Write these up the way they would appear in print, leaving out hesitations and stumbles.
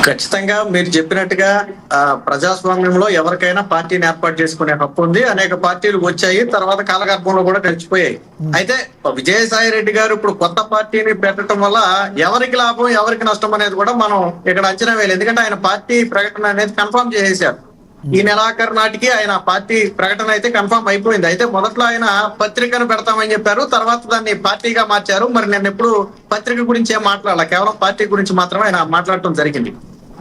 ఖచ్చితంగా మీరు చెప్పినట్టుగా ప్రజాస్వామ్యంలో ఎవరికైనా పార్టీని ఏర్పాటు చేసుకునే హక్కు ఉంది. అనేక పార్టీలు వచ్చాయి, తర్వాత కాలగర్భంలో కూడా కలిసిపోయాయి. అయితే విజయసాయి రెడ్డి గారు ఇప్పుడు కొత్త పార్టీని పెట్టడం వల్ల ఎవరికి లాభం ఎవరికి నష్టం అనేది కూడా మనం ఇక్కడ అంచనా వేయాలి. ఎందుకంటే ఆయన పార్టీ ప్రకటన అనేది కన్ఫర్మ్ చేసేశారు. ఈ నెలాఖరు నాటికి ఆయన పార్టీ ప్రకటన అయితే కన్ఫర్మ్ అయిపోయింది. అయితే మొదట్లో ఆయన పత్రికను పెడతామని చెప్పారు, తర్వాత దాన్ని పార్టీగా మార్చారు. మరి నేను ఎప్పుడు పత్రిక గురించి ఏం మాట్లాడాల, కేవలం పార్టీ గురించి మాత్రమే ఆయన మాట్లాడటం జరిగింది.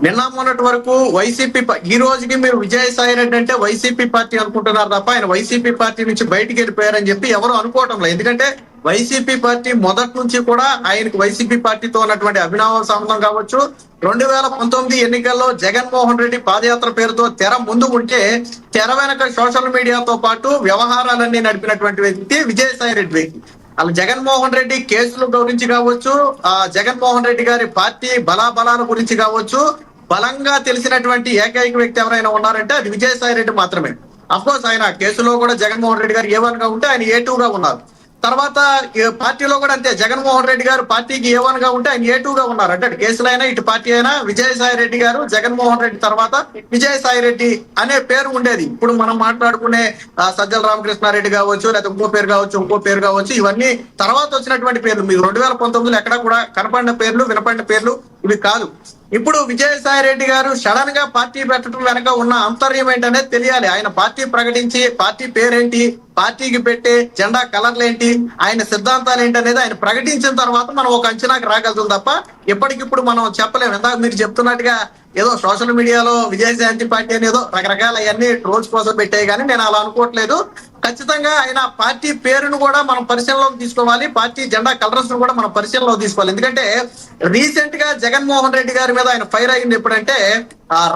నిన్న మొన్నటి వరకు వైసీపీ, ఈ రోజుకి మీరు విజయసాయి రెడ్డి అంటే వైసీపీ పార్టీ అనుకుంటున్నారు తప్ప ఆయన వైసీపీ పార్టీ నుంచి బయటికి వెళ్ళిపోయారని చెప్పి ఎవరు అనుకోవటం లేదు. ఎందుకంటే వైసీపీ పార్టీ మొదటి నుంచి కూడా ఆయనకు వైసీపీ పార్టీతో ఉన్నటువంటి అభినవ సంబంధం కావచ్చు. 2019 ఎన్నికల్లో జగన్మోహన్ రెడ్డి పాదయాత్ర పేరుతో తెర ముందు ఉంటే తెర వెనక సోషల్ మీడియాతో పాటు వ్యవహారాలన్నీ నడిపినటువంటి వ్యక్తి విజయసాయి రెడ్డి వ్యక్తి. అలా జగన్మోహన్ రెడ్డి కేసుల గురించి కావచ్చు, జగన్మోహన్ రెడ్డి గారి పార్టీ బలాబలాల గురించి కావచ్చు, బలంగా తెలిసినటువంటి ఏకైక వ్యక్తి ఎవరైనా ఉన్నారంటే అది విజయసాయి రెడ్డి మాత్రమే. అఫ్కోర్స్ ఆయన కేసులో కూడా జగన్మోహన్ రెడ్డి గారు A1 గా ఉంటే ఆయన A2 గా ఉన్నారు. తర్వాత పార్టీలో కూడా అంతే, జగన్మోహన్ రెడ్డి గారు పార్టీకి A1 గా ఉంటే ఆయన A2 గా ఉన్నారు. అంటే అటు కేసులైనా ఇటు పార్టీ అయినా విజయసాయి రెడ్డి గారు జగన్మోహన్ రెడ్డి తర్వాత విజయసాయి రెడ్డి అనే పేరు ఉండేది. ఇప్పుడు మనం మాట్లాడుకునే సజ్జల రామకృష్ణారెడ్డి కావచ్చు, లేదా ఇంకో పేరు కావచ్చు, ఇవన్నీ తర్వాత వచ్చినటువంటి పేర్లు. మీరు 2019లో ఎక్కడా కూడా కనపడిన పేర్లు, వినపడిన పేర్లు ఇవి కాదు. ఇప్పుడు విజయసాయి రెడ్డి గారు సడన్ గా పార్టీ పెట్టడం వెనక ఉన్న అంతర్యం ఏంటనేది తెలియాలి. ఆయన పార్టీ ప్రకటించి పార్టీ పేరేంటి, పార్టీకి పెట్టే జెండా కలర్లు ఏంటి, ఆయన సిద్ధాంతాలు ఏంటి అనేది ఆయన ప్రకటించిన తర్వాత మనం ఒక అంచనాకి రాగలుగుతాం తప్ప ఇప్పటికిప్పుడు మనం చెప్పలేము. ఇందాక మీరు చెప్తున్నట్టుగా ఏదో సోషల్ మీడియాలో విజయశాంతి పార్టీ అని ఏదో రకరకాల అవన్నీ ట్రోల్స్ కోసం పెట్టాయి, కానీ నేను అలా అనుకోవట్లేదు. ఖచ్చితంగా ఆయన పార్టీ పేరును కూడా మనం పరిశీలనలోకి తీసుకోవాలి, పార్టీ జెండా కలర్స్ ను కూడా మనం పరిశీలనలోకి తీసుకోవాలి. ఎందుకంటే రీసెంట్ గా జగన్మోహన్ రెడ్డి గారి మీద ఆయన ఫైర్ అయింది ఎప్పుడంటే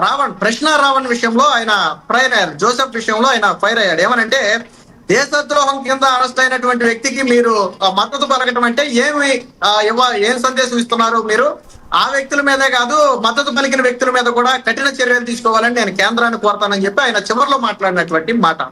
రావణ్ విషయంలో ఆయన ఫైర్ అయ్యారు. జోసెఫ్ విషయంలో ఆయన ఫైర్ అయ్యాడు. ఏమనంటే దేశద్రోహం కింద అరెస్ట్ అయినటువంటి వ్యక్తికి మీరు మద్దతు పలకటం అంటే ఏం సందేశం ఇస్తున్నారు మీరు? ఆ వ్యక్తుల మీదే కాదు, మద్దతు పలికిన వ్యక్తుల మీద కూడా కఠిన చర్యలు తీసుకోవాలని నేను కేంద్రాన్ని కోరతానని చెప్పి ఆయన చివరిలో మాట్లాడినటువంటి మాట.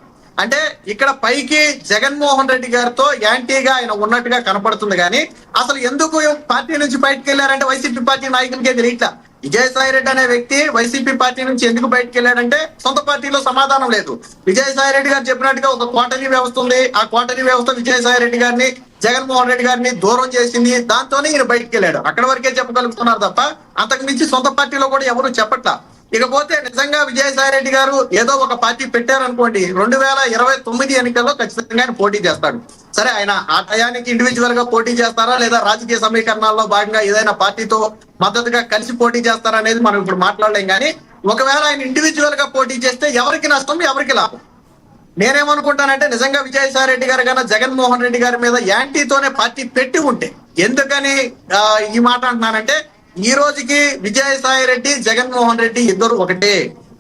అంటే ఇక్కడ పైకి జగన్మోహన్ రెడ్డి గారితో యాంటీగా ఆయన ఉన్నట్టుగా కనపడుతుంది, కానీ అసలు ఎందుకు పార్టీ నుంచి బయటకు వెళ్ళారంటే వైసీపీ పార్టీ నాయకులకే తెలియట్లా. విజయసాయి రెడ్డి అనే వ్యక్తి వైసీపీ పార్టీ నుంచి ఎందుకు బయటకు వెళ్ళాడంటే సొంత పార్టీలో సమాధానం లేదు. విజయసాయి రెడ్డి గారు చెప్పినట్టుగా ఒక కోటరీ వ్యవస్థ ఉంది, ఆ కోటరీ వ్యవస్థ విజయసాయి రెడ్డి గారిని, జగన్మోహన్ రెడ్డి గారిని దూరం చేసింది. దాంతోనే ఈయన బయటకు వెళ్ళాడు. అక్కడ వరకే చెప్పగలుగుతున్నారు తప్ప అంతకు మించి సొంత పార్టీలో కూడా ఎవరు చెప్పట్లా. ఇకపోతే నిజంగా విజయసాయి రెడ్డి గారు ఏదో ఒక పార్టీ పెట్టారనుకోండి, 2029 ఎన్నికల్లో ఖచ్చితంగా ఆయన పోటీ చేస్తాడు. సరే, ఆయన ఆ టయానికి ఇండివిజువల్ గా పోటీ చేస్తారా లేదా రాజకీయ సమీకరణాల్లో భాగంగా ఏదైనా పార్టీతో మద్దతుగా కలిసి పోటీ చేస్తారా అనేది మనం ఇప్పుడు మాట్లాడలేం. కానీ ఒకవేళ ఆయన ఇండివిజువల్ గా పోటీ చేస్తే ఎవరికి నష్టం, ఎవరికి లాభం? నేనేమనుకుంటానంటే నిజంగా విజయసాయి రెడ్డి గారు కన్నా జగన్మోహన్ రెడ్డి గారి మీద యాంటీతోనే పార్టీ పెట్టి ఉంటే, ఎందుకని ఈ మాట అంటున్నానంటే ఈ రోజుకి విజయసాయి రెడ్డి, జగన్మోహన్ రెడ్డి ఇద్దరు ఒకటే.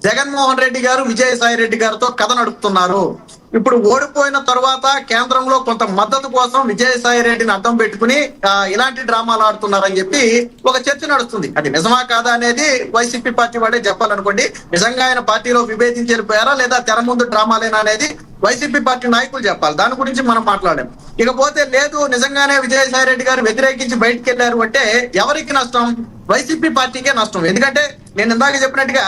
జగన్మోహన్ రెడ్డి గారు విజయసాయి రెడ్డి గారితో కథ నడుపుతున్నారు. ఇప్పుడు ఓడిపోయిన తర్వాత కేంద్రంలో కొంత మద్దతు కోసం విజయసాయి రెడ్డిని అడ్డం పెట్టుకుని ఇలాంటి డ్రామాలు ఆడుతున్నారని చెప్పి ఒక చర్చ నడుస్తుంది. అది నిజమా కాదా అనేది వైసీపీ పార్టీ వాడే చెప్పాలనుకోండి. నిజంగా ఆయన పార్టీలో విభేదించి వెళ్ళిపోయారా లేదా తెర ముందు డ్రామాలేనా అనేది వైసీపీ పార్టీ నాయకులు చెప్పాలి. దాని గురించి మనం మాట్లాడాం. ఇకపోతే లేదు, నిజంగానే విజయసాయి రెడ్డి గారు వ్యతిరేకించి బయటకు వెళ్ళారు అంటే ఎవరికి నష్టం? వైసీపీ పార్టీకే నష్టం. ఎందుకంటే నేను ఇందాక చెప్పినట్టుగా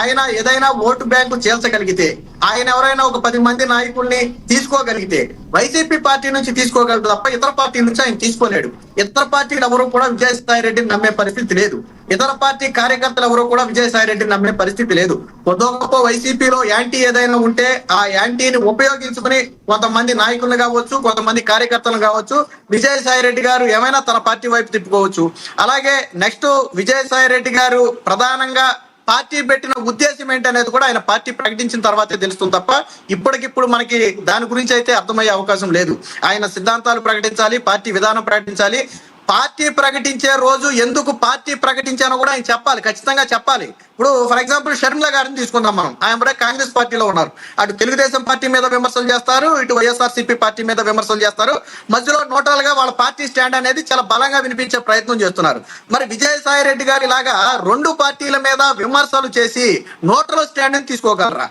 ఆయన ఏదైనా ఓటు బ్యాంకు చేల్చగలిగితే, ఆయన ఎవరైనా ఒక 10 మంది నాయకుల్ని తీసుకోగలిగితే వైసీపీ పార్టీ నుంచి తీసుకోగలడు తప్ప ఇతర పార్టీ నుంచి ఆయన తీసుకోలేడు. ఇతర పార్టీలు ఎవరు కూడా విజయసాయి రెడ్డిని నమ్మే పరిస్థితి లేదు. ఇతర పార్టీ కార్యకర్తలు ఎవరు కూడా విజయసాయి రెడ్డిని నమ్మే పరిస్థితి లేదు. కొద్ది గొప్ప వైసీపీలో యాంటీ ఏదైనా ఉంటే ఆ యాంటీని ఉపయోగించుకుని కొంతమంది నాయకులు కావచ్చు, కొంతమంది కార్యకర్తలు కావచ్చు, విజయసాయి రెడ్డి గారు ఏమైనా తన పార్టీ వైపు తిప్పుకోవచ్చు. అలాగే నెక్స్ట్ విజయసాయి రెడ్డి గారు ప్రధానంగా పార్టీ పెట్టిన ఉద్దేశం ఏంటనేది కూడా ఆయన పార్టీ ప్రకటించిన తర్వాతే తెలుస్తుంది తప్ప ఇప్పటికిప్పుడు మనకి దాని గురించి అయితే అర్థమయ్యే అవకాశం లేదు. ఆయన సిద్ధాంతాలు ప్రకటించాలి, పార్టీ విధానం ప్రకటించాలి. పార్టీ ప్రకటించే రోజు ఎందుకు పార్టీ ప్రకటించానో కూడా ఆయన చెప్పాలి, ఖచ్చితంగా చెప్పాలి. ఇప్పుడు ఫర్ ఎగ్జాంపుల్ షర్మిల గారిని తీసుకుందాం మనం. ఆయన కాంగ్రెస్ పార్టీలో ఉన్నారు. అటు తెలుగుదేశం పార్టీ మీద విమర్శలు చేస్తారు, ఇటు వైఎస్ఆర్సీపీ పార్టీ మీద విమర్శలు చేస్తారు. మధ్యలో న్యూట్రల్ గా వాళ్ళ పార్టీ స్టాండ్ అనేది చాలా బలంగా వినిపించే ప్రయత్నం చేస్తున్నారు. మరి విజయసాయి రెడ్డి గారి లాగా 2 పార్టీల మీద విమర్శలు చేసి న్యూట్రల్ స్టాండ్ ని తీసుకోగలరా?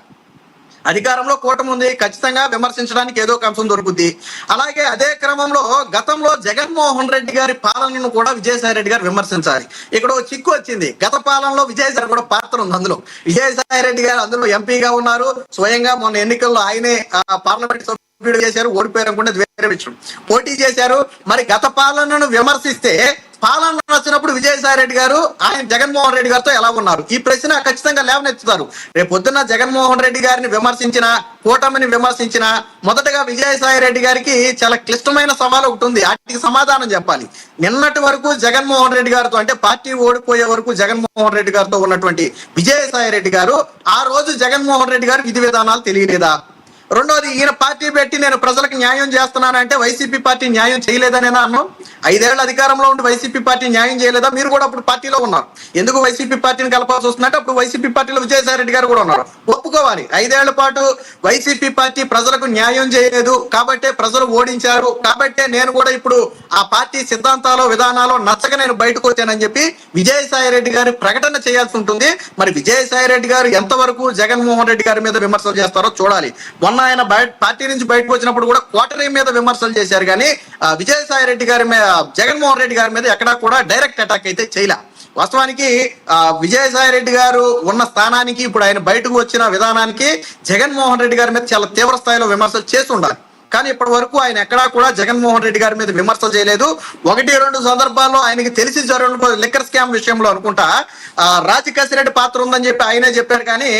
అధికారంలో కూటమి ఉంది, ఖచ్చితంగా విమర్శించడానికి ఏదో ఒక అంశం దొరుకుద్ది. అలాగే అదే క్రమంలో గతంలో జగన్మోహన్ రెడ్డి గారి పాలనను కూడా విజయసాయి రెడ్డి గారు విమర్శించాలి. ఇక్కడ చిక్కు వచ్చింది, గత పాలనలో విజయసాయి కూడా పాత్ర ఉంది అందులో. విజయసాయి రెడ్డి గారు అందులో ఎంపీగా ఉన్నారు, స్వయంగా మొన్న ఎన్నికల్లో ఆయనే పార్లమెంట్ సభ్యుడు చేశారు, ఓడిపోయారు అనుకుంటే వేరే విషయం, పోటీ చేశారు. మరి గత పాలనను విమర్శిస్తే పాలన నచ్చినప్పుడు విజయసాయి రెడ్డి గారు ఆయన జగన్మోహన్ రెడ్డి గారితో ఎలా ఉన్నారు, ఈ ప్రశ్న ఖచ్చితంగా లేవనెత్తుతారు. రేపు పొద్దున్న జగన్మోహన్ రెడ్డి గారిని విమర్శించిన, కూటమిని విమర్శించిన మొదటగా విజయసాయి రెడ్డి గారికి చాలా క్లిష్టమైన సవాలు ఒకటి ఉంది, వాటికి సమాధానం చెప్పాలి. నిన్నటి వరకు జగన్మోహన్ రెడ్డి గారితో, అంటే పార్టీ ఓడిపోయే వరకు జగన్మోహన్ రెడ్డి గారితో ఉన్నటువంటి విజయసాయి రెడ్డి గారు ఆ రోజు జగన్మోహన్ రెడ్డి గారు విధి విధానాలు తెలియలేదా? రెండోది, ఈయన పార్టీ పెట్టి నేను ప్రజలకు న్యాయం చేస్తున్నానంటే వైసీపీ పార్టీ న్యాయం చేయలేదనేనా అన్నాం? 5 ఏళ్ల అధికారంలో ఉండి వైసీపీ పార్టీ న్యాయం చేయలేదా? మీరు కూడా అప్పుడు పార్టీలో ఉన్నారు, ఎందుకు వైసీపీ పార్టీని కలపాల్సి వస్తుందంటే అప్పుడు వైసీపీ పార్టీలో విజయసాయి రెడ్డి గారు కూడా ఉన్నారు. ఒప్పుకోవాలి, 5 ఏళ్ల పాటు వైసీపీ పార్టీ ప్రజలకు న్యాయం చేయలేదు కాబట్టే ప్రజలు ఓడించారు, కాబట్టే నేను కూడా ఇప్పుడు ఆ పార్టీ సిద్ధాంతాలు విధానాలు నచ్చక నేను బయటకు వచ్చానని చెప్పి విజయసాయి రెడ్డి గారి ప్రకటన చేయాల్సి ఉంటుంది. మరి విజయసాయి రెడ్డి గారు ఎంతవరకు జగన్మోహన్ రెడ్డి గారి మీద విమర్శలు చేస్తారో చూడాలి. మొన్న ఆయన పార్టీ నుంచి బయటకు వచ్చినప్పుడు కూడా కోటరీ మీద విమర్శలు చేశారు, కానీ విజయసాయి రెడ్డి గారి మీద, జగన్మోహన్ రెడ్డి గారి మీద ఎక్కడా కూడా డైరెక్ట్ అటాక్ అయితే చేయలే. వాస్తవానికి విజయసాయి రెడ్డి గారు ఉన్న స్థానానికి, ఇప్పుడు ఆయన బయటకు వచ్చిన విధానానికి జగన్మోహన్ రెడ్డి గారి మీద చాలా తీవ్ర స్థాయిలో విమర్శలు చేసి ఉండాలి. కానీ ఇప్పటి వరకు ఆయన ఎక్కడా కూడా జగన్మోహన్ రెడ్డి గారి మీద విమర్శలు చేయలేదు. 1-2 సందర్భాల్లో ఆయనకి తెలిసి జరిగిన లిక్కర్ స్కామ్ విషయంలో అనుకుంటా రాజకేశిరెడ్డి పాత్ర ఉందని చెప్పి ఆయనే చెప్పారు, కానీ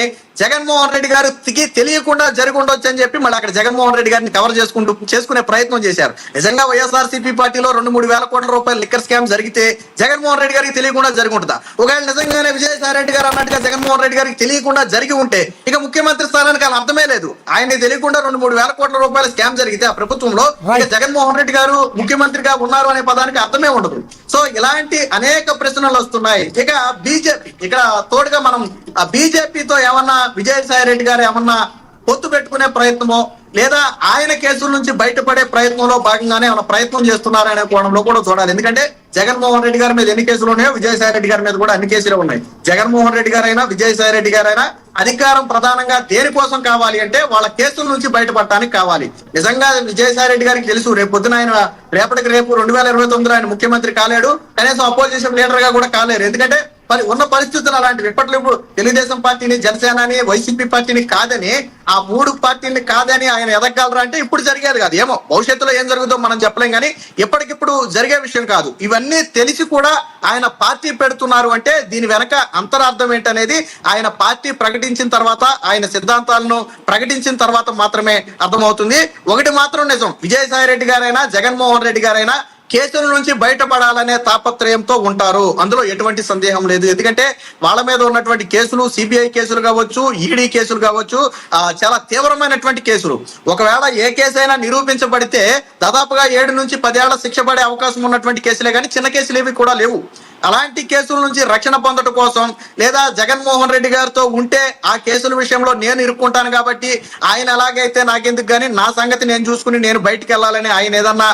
జగన్మోహన్ రెడ్డి గారికి తెలియకుండా జరిగి ఉండొచ్చు అని చెప్పి మళ్ళీ అక్కడ జగన్మోహన్ రెడ్డి గారిని కవర్ చేసుకునే ప్రయత్నం చేశారు. నిజంగా వైఎస్ఆర్సీపీ పార్టీలో 2-3 వేల కోట్ల రూపాయల లిక్కర్ స్కామ్ జరిగితే జగన్మోహన్ రెడ్డి గారికి తెలియకుండా జరిగి ఉంటుందా? ఒకవేళ నిజంగానే విజయసాయి రెడ్డి గారు అన్నట్టుగా జగన్మోహన్ రెడ్డి గారికి తెలియకుండా జరిగి ఉంటే ఇక ముఖ్యమంత్రి స్థానానికి అలా అర్థమే లేదు. ఆయన తెలియకుండా 2-3 వేల కోట్ల రూపాయల స్కామ్ జరిగితే ఆ ప్రభుత్వంలో జగన్మోహన్ రెడ్డి గారు ముఖ్యమంత్రిగా ఉన్నారు అనే పదానికి అర్థమే ఉండదు. సో ఇలాంటి అనేక ప్రశ్నలు వస్తున్నాయి. ఇక బీజేపీ, ఇక్కడ తోడుగా మనం ఆ బీజేపీతో ఏమన్నా విజయసాయి రెడ్డి గారు ఏమన్నా పొత్తు పెట్టుకునే ప్రయత్నమో లేదా ఆయన కేసుల నుంచి బయటపడే ప్రయత్నంలో భాగంగానే ఏమైనా ప్రయత్నం చేస్తున్నారనే కోణంలో కూడా చూడాలి. ఎందుకంటే జగన్మోహన్ రెడ్డి గారి మీద ఎన్ని కేసులు ఉన్నాయో విజయసాయి రెడ్డి గారి మీద కూడా అన్ని కేసులు ఉన్నాయి. జగన్మోహన్ రెడ్డి గారైనా విజయసాయి రెడ్డి గారైనా అధికారం ప్రధానంగా దేనికోసం కావాలి అంటే వాళ్ళ కేసుల నుంచి బయటపడటానికి కావాలి. నిజంగా విజయసాయి రెడ్డి గారికి తెలుసు రేపు పొద్దున ఆయన రేపు 2029 ఆయన ముఖ్యమంత్రి కాలేడు, కనీసం అపోజిషన్ లీడర్ గా కూడా కాలేరు. ఎందుకంటే ఉన్న పరిస్థితులు అలాంటివి. ఇప్పట్లో ఇప్పుడు తెలుగుదేశం పార్టీని, జనసేనని, వైసీపీ పార్టీని కాదని, ఆ 3 పార్టీని కాదని ఆయన ఎదగలరా అంటే ఇప్పుడు జరిగేది కాదు. ఏమో భవిష్యత్తులో ఏం జరుగుతుందో మనం చెప్పలేం, కానీ ఎప్పటికిప్పుడు జరిగే విషయం కాదు. ఇవన్నీ తెలిసి కూడా ఆయన పార్టీ పెడుతున్నారు అంటే దీని వెనక అంతరార్థం ఏంటనేది ఆయన పార్టీ ప్రకటించిన తర్వాత, ఆయన సిద్ధాంతాలను ప్రకటించిన తర్వాత మాత్రమే అర్థమవుతుంది. ఒకటి మాత్రం నిజం, విజయసాయి రెడ్డి గారైనా జగన్మోహన్ రెడ్డి గారైనా కేసుల నుంచి బయటపడాలనే తాపత్రయంతో ఉంటారు, అందులో ఎటువంటి సందేహం లేదు. ఎందుకంటే వాళ్ళ మీద ఉన్నటువంటి కేసులు సిబిఐ కేసులు కావచ్చు, ఈడీ కేసులు కావచ్చు, చాలా తీవ్రమైనటువంటి కేసులు. ఒకవేళ ఏ కేసు అయినా నిరూపించబడితే దాదాపుగా 7 నుంచి 10 ఏళ్ల శిక్ష పడే అవకాశం ఉన్నటువంటి కేసులే, కానీ చిన్న కేసులు ఏవి కూడా లేవు. అలాంటి కేసుల నుంచి రక్షణ పొందడం కోసం లేదా జగన్మోహన్ రెడ్డి గారితో ఉంటే ఆ కేసుల విషయంలో నేను ఇరుక్కుంటాను కాబట్టి ఆయన ఎలాగైతే నాకెందుకు, కానీ నా సంగతి నేను చూసుకుని నేను బయటికి వెళ్ళాలని ఆయన ఏదన్నా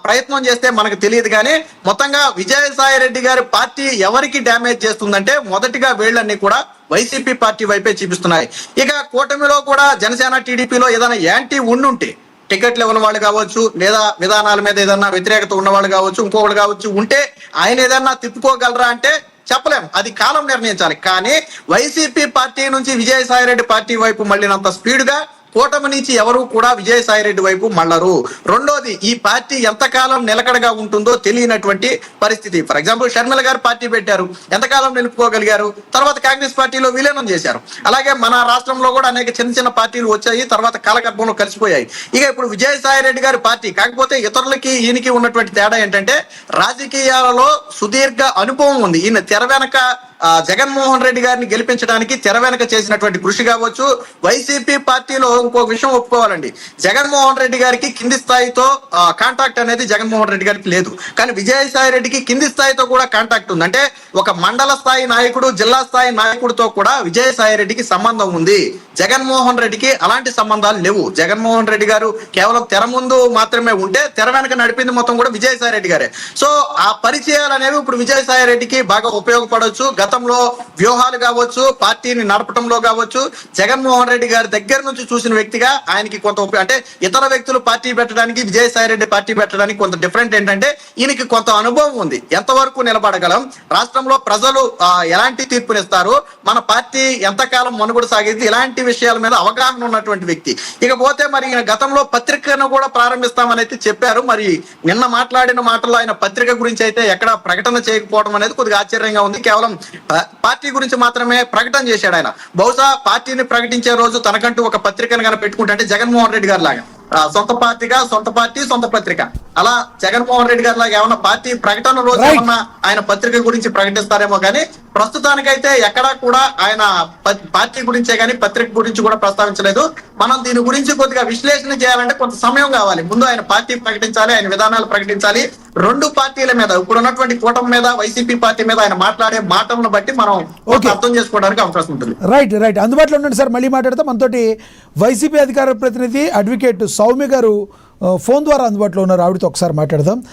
ప్రయత్నం చేస్తే మనకు తెలియదు. కానీ మొత్తంగా విజయసాయి రెడ్డి గారి పార్టీ ఎవరికి డ్యామేజ్ చేస్తుందంటే మొదటిగా వీళ్ళన్నీ కూడా వైసీపీ పార్టీ వైపే చూపిస్తున్నాయి. ఇక కూటమిలో కూడా జనసేన, టీడీపీలో ఏదైనా యాంటీ ఉండుంటే, టికెట్లు ఇవ్వని వాళ్ళు కావచ్చు, లేదా విధానాల మీద ఏదన్నా వ్యతిరేకత ఉన్నవాళ్ళు కావచ్చు, ఇంకొకళ్ళు కావచ్చు, ఉంటే ఆయన ఏదన్నా తిప్పుకోగలరా అంటే చెప్పలేం, అది కాలం నిర్ణయించాలి. కానీ వైసీపీ పార్టీ నుంచి విజయసాయి రెడ్డి పార్టీ వైపు మళ్ళినంత స్పీడ్గా కూటమి నుంచి ఎవరు కూడా విజయసాయి రెడ్డి వైపు మళ్ళరు. రెండోది, ఈ పార్టీ ఎంతకాలం నిలకడగా ఉంటుందో తెలియనటువంటి పరిస్థితి. ఫర్ ఎగ్జాంపుల్ షర్మిల గారు పార్టీ పెట్టారు, ఎంతకాలం నిలుపుకోగలిగారు, తర్వాత కాంగ్రెస్ పార్టీలో విలీనం చేశారు. అలాగే మన రాష్ట్రంలో కూడా అనేక చిన్న పార్టీలు వచ్చాయి, తర్వాత కాలగర్భంలో కలిసిపోయాయి. ఇక ఇప్పుడు విజయసాయి రెడ్డి గారి పార్టీ, కాకపోతే ఇతరులకి ఈయనకి ఉన్నటువంటి తేడా ఏంటంటే రాజకీయాలలో సుదీర్ఘ అనుభవం ఉంది. ఈయన తెర వెనక జగన్మోహన్ రెడ్డి గారిని గెలిపించడానికి తెర వెనక చేసినటువంటి కృషి కావచ్చు. వైసీపీ పార్టీలో ఇంకో విషయం ఒప్పుకోవాలండి, జగన్మోహన్ రెడ్డి గారికి కింది స్థాయితో కాంటాక్ట్ అనేది జగన్మోహన్ రెడ్డి గారికి లేదు, కానీ విజయసాయి రెడ్డికి కింది స్థాయితో కూడా కాంటాక్ట్ ఉంది. అంటే ఒక మండల స్థాయి నాయకుడు, జిల్లా స్థాయి నాయకుడితో కూడా విజయసాయి రెడ్డికి సంబంధం ఉంది. జగన్మోహన్ రెడ్డికి అలాంటి సంబంధాలు లేవు. జగన్మోహన్ రెడ్డి గారు కేవలం తెర ముందు మాత్రమే ఉంటే, తెర వెనక నడిపింది మొత్తం కూడా విజయసాయి రెడ్డి గారే. సో ఆ పరిచయాలు అనేవి ఇప్పుడు విజయసాయి రెడ్డికి బాగా ఉపయోగపడవచ్చు. గత గతంలో వ్యూహాలు కావచ్చు, పార్టీని నడపడంలో కావచ్చు, జగన్మోహన్ రెడ్డి గారి దగ్గర నుంచి చూసిన వ్యక్తిగా ఆయనకి కొంత అంటే ఇతర వ్యక్తులు పార్టీ పెట్టడానికి, విజయసాయి రెడ్డి పార్టీ పెట్టడానికి కొంత డిఫరెంట్ ఏంటంటే ఈయనకి కొంత అనుభవం ఉంది. ఎంతవరకు నిలబడగలం, రాష్ట్రంలో ప్రజలు ఎలాంటి తీర్పునిస్తారు, మన పార్టీ ఎంతకాలం మనుగడ సాగింది, ఇలాంటి విషయాల మీద అవగాహన ఉన్నటువంటి వ్యక్తి. ఇకపోతే మరి ఈయన గతంలో పత్రికను కూడా ప్రారంభిస్తామని అయితే చెప్పారు. మరి నిన్న మాట్లాడిన మాటల్లో ఆయన పత్రిక గురించి అయితే ఎక్కడ ప్రకటన చేయకపోవడం అనేది కొద్దిగా ఆశ్చర్యంగా ఉంది. కేవలం పార్టీ గురించి మాత్రమే ప్రకటన చేశాడు ఆయన. బహుశా పార్టీని ప్రకటించే రోజు తనకంటూ ఒక పత్రికను కనుక పెట్టుకుంటే జగన్మోహన్ రెడ్డి గారు లాగా సొంత పార్టీగా సొంత పార్టీ సొంత పత్రిక, అలా జగన్మోహన్ రెడ్డి గారి లాగా ఏమన్నా పార్టీ ప్రకటన రోజు ఏమన్నా ఆయన పత్రిక గురించి ప్రకటిస్తారేమో కానీ ప్రస్తుతానికైతే ఎక్కడా కూడా ఆయన పార్టీ గురించే కానీ పత్రిక గురించి కూడా ప్రస్తావించలేదు. మనం దీని గురించి కొద్దిగా విశ్లేషణ చేయాలంటే కొంత సమయం కావాలి. ముందు ఆయన పార్టీ ప్రకటించాలి, ఆయన విధానాలు ప్రకటించాలి. రెండు పార్టీల మీద, ఇప్పుడు ఉన్నటువంటి కూటమి మీద, వైసీపీ పార్టీ మీద ఆయన మాట్లాడే మాటలను బట్టి మనం అర్థం చేసుకోవడానికి అవకాశం ఉంటుంది. రైట్ అందుబాటులో ఉండండి సార్, మళ్ళీ మాట్లాడతాం. మనతోటి వైసీపీ అధికార ప్రతినిధి అడ్వకేట్ సౌమ్య గారు ఫోన్ ద్వారా అందుబాటులో ఉన్నారు. ఆవిడతో ఒకసారి మాట్లాడదాం.